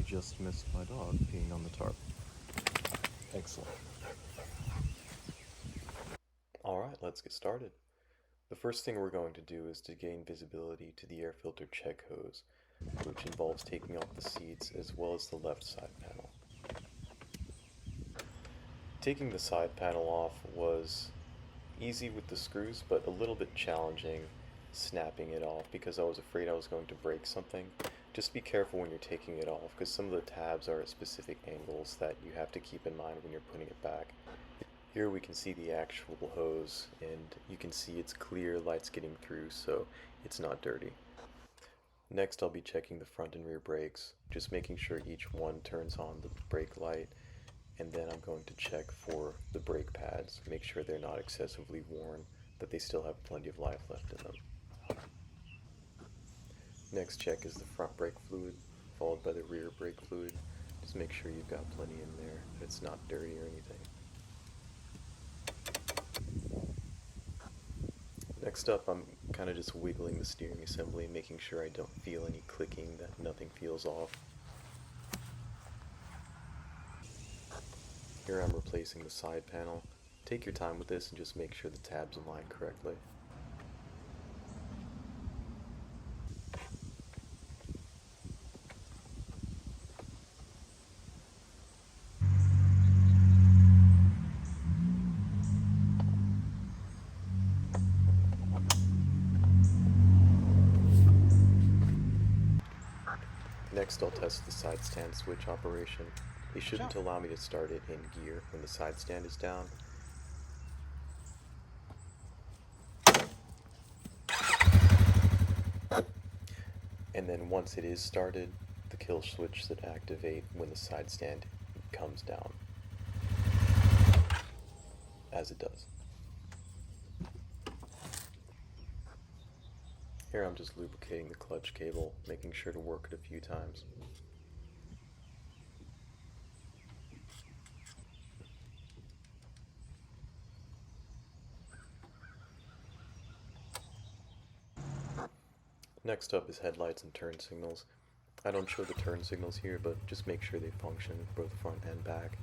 just missed my dog peeing on the tarp. Excellent. Alright, let's get started. The first thing we're going to do is to gain visibility to the air filter check hose, which involves taking off the seats as well as the left side panel. Taking the side panel off was easy with the screws, but a little bit challenging snapping it off because I was afraid I was going to break something. Just be careful when you're taking it off because some of the tabs are at specific angles that you have to keep in mind when you're putting it back. Here we can see the actual hose, and you can see it's clear, light's getting through, so it's not dirty. Next I'll be checking the front and rear brakes, just making sure each one turns on the brake light, and then I'm going to check for the brake pads, make sure they're not excessively worn, that they still have plenty of life left in them. Next check is the front brake fluid, followed by the rear brake fluid. Just make sure you've got plenty in there, that it's not dirty or anything. Next up, I'm kind of just wiggling the steering assembly, making sure I don't feel any clicking, that nothing feels off. Here I'm replacing the side panel. Take your time with this and just make sure the tabs align correctly. Next I'll test the side stand switch operation. They shouldn't allow me to start it in gear when the side stand is down. And then once it is started, the kill switch should activate when the side stand comes down. As it does. Here I'm just lubricating the clutch cable, making sure to work it a few times. Next up is headlights and turn signals. I don't show the turn signals here, but just make sure they function both front and back.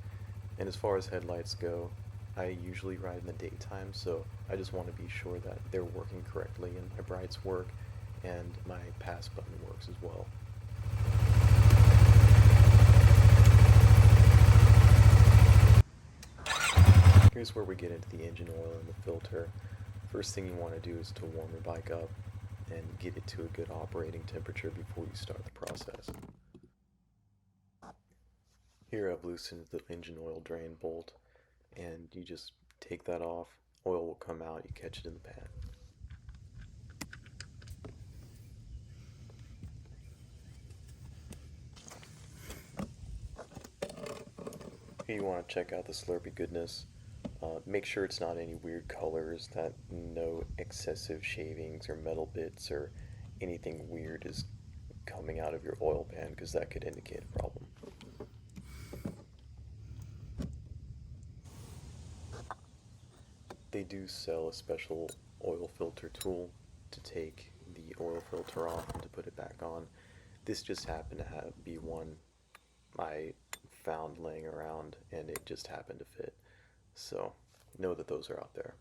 And as far as headlights go, I usually ride in the daytime, so I just want to be sure that they're working correctly and my brights work and my pass button works as well. Here's where we get into the engine oil and the filter. First thing you want to do is to warm your bike up and get it to a good operating temperature before you start the process. Here I've loosened the engine oil drain bolt, and you just take that off, oil will come out, you catch it in the pan. Here you want to check out the Slurpee goodness. Make sure it's not any weird colors, that no excessive shavings or metal bits or anything weird is coming out of your oil pan, because that could indicate a problem. They do sell a special oil filter tool to take the oil filter off and to put it back on. This just happened to be one I found laying around, and it just happened to fit. So know that those are out there.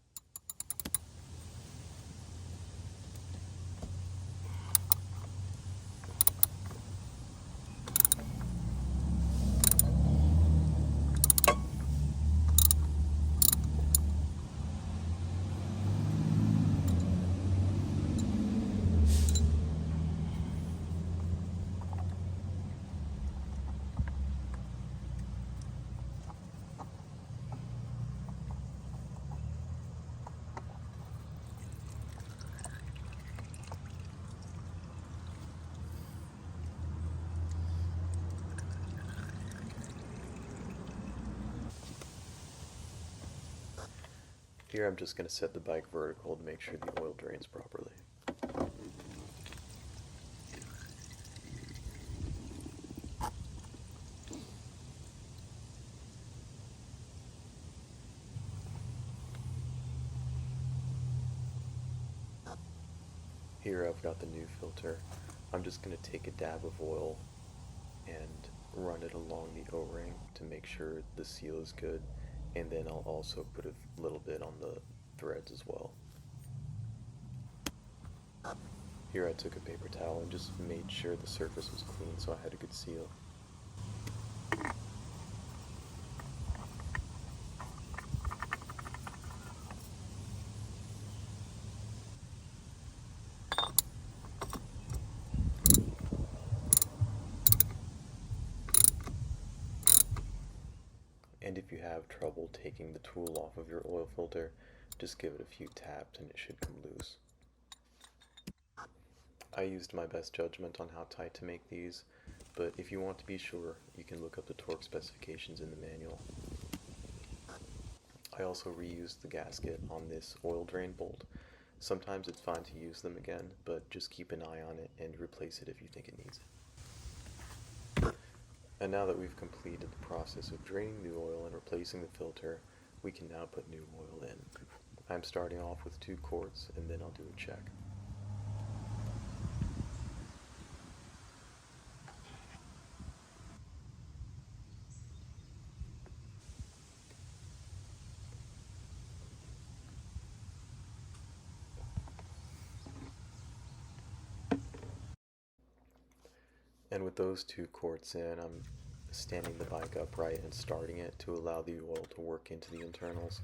Here I'm just going to set the bike vertical to make sure the oil drains properly. Here I've got the new filter. I'm just going to take a dab of oil and run it along the O-ring to make sure the seal is good, and then I'll also put a little bit on the threads as well. Here I took a paper towel and just made sure the surface was clean so I had a good seal. And if you have trouble taking the tool off of your oil filter, just give it a few taps and it should come loose. I used my best judgment on how tight to make these, but if you want to be sure, you can look up the torque specifications in the manual. I also reused the gasket on this oil drain bolt. Sometimes it's fine to use them again, but just keep an eye on it and replace it if you think it needs it. And now that we've completed the process of draining the oil and replacing the filter, we can now put new oil in. I'm starting off with 2 quarts and then I'll do a check. And with those 2 quarts in, I'm standing the bike upright and starting it to allow the oil to work into the internals.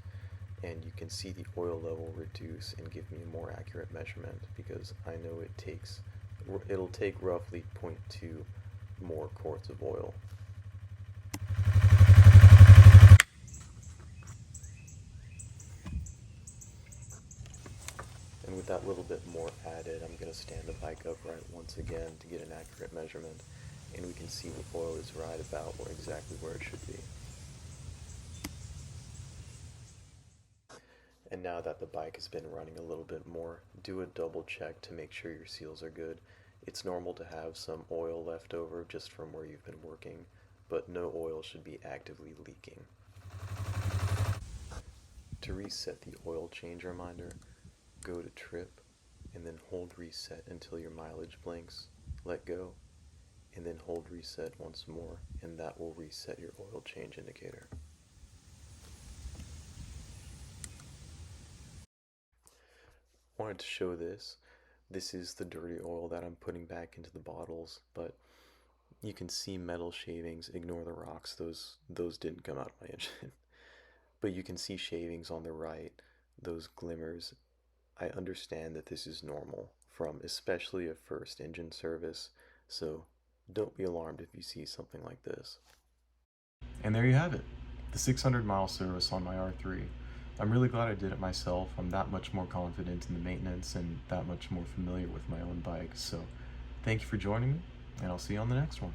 And you can see the oil level reduce and give me a more accurate measurement because I know it'll take roughly 0.2 more quarts of oil. And with that little bit more added, I'm going to stand the bike upright once again to get an accurate measurement, and we can see the oil is right about exactly where it should be. And now that the bike has been running a little bit more, do a double check to make sure your seals are good. It's normal to have some oil left over just from where you've been working, but no oil should be actively leaking. To reset the oil change reminder, go to trip, and then hold reset until your mileage blinks, let go, and then hold reset once more, and that will reset your oil change indicator. Wanted to show this. This is the dirty oil that I'm putting back into the bottles, but you can see metal shavings. Ignore the rocks, those didn't come out of my engine. But you can see shavings on the right, those glimmers. I understand that this is normal from especially a first engine service, so don't be alarmed if you see something like this. And there you have it, the 600-mile service on my R3. I'm really glad I did it myself. I'm that much more confident in the maintenance and that much more familiar with my own bike. So thank you for joining me, and I'll see you on the next one.